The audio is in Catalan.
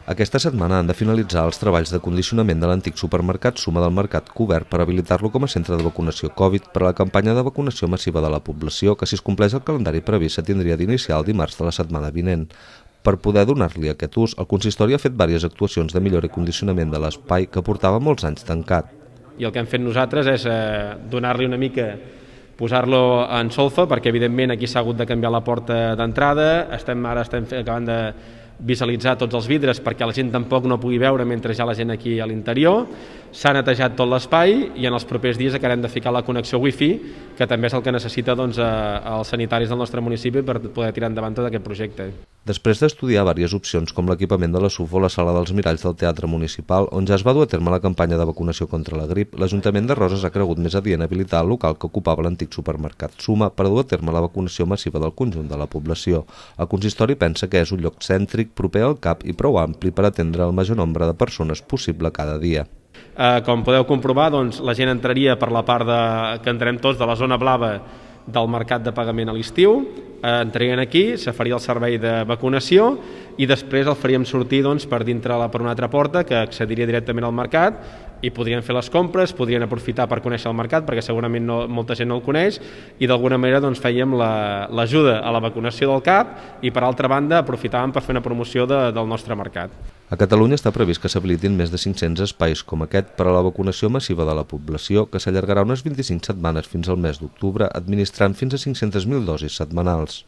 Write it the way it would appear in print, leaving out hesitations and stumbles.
Aquesta setmana han de finalitzar els treballs de condicionament de l'antic supermercat Suma del Mercat Cobert per habilitar-lo com a centre de vacunació Covid per a la campanya de vacunació massiva de la població que, si es compleix el calendari previst, s'atindria d'iniciar el dimarts de la setmana vinent. Per poder donar-li aquest ús, el consistori ha fet diverses actuacions de millora i condicionament de l'espai que portava molts anys tancat. I el que hem fet nosaltres és donar-li una mica, posar-lo en solfa, perquè evidentment aquí s'ha hagut de canviar la porta d'entrada, estem acabant de visualitzar tots els vidres perquè la gent tampoc no pugui veure mentre hi ha la gent aquí a l'interior. S'ha netejat tot l'espai i en els propers dies acabarem de ficar la connexió wifi, que també és el que necessita els sanitaris del nostre municipi per poder tirar endavant tot aquest projecte. Després d'estudiar diverses opcions com l'equipament de la SUF o la sala dels miralls del Teatre Municipal, on ja es va dur a terme la campanya de vacunació contra la grip, l'Ajuntament de Roses ha cregut més adient habilitar el local que ocupava l'antic supermercat Suma per dur a terme la vacunació massiva del conjunt de la població. El consistori pensa que és un lloc cèntric, proper al CAP i prou ampli per atendre el major nombre de persones possible cada dia. Com podeu comprovar, doncs, la gent entraria per la part que entrem tots de la zona blava del mercat de pagament a l'estiu, entrarien aquí, se faria el servei de vacunació i després el faríem sortir per dintre per una altra porta que accediria directament al mercat i podrien fer les compres, podrien aprofitar per conèixer el mercat perquè segurament molta gent no el coneix i d'alguna manera fèiem l'ajuda a la vacunació del CAP i per altra banda aprofitàvem per fer una promoció del nostre mercat. A Catalunya està previst que s'habilitin més de 500 espais com aquest per a la vacunació massiva de la població que s'allargarà unes 25 setmanes fins al mes d'octubre administrant fins a 500.000 dosis setmanals.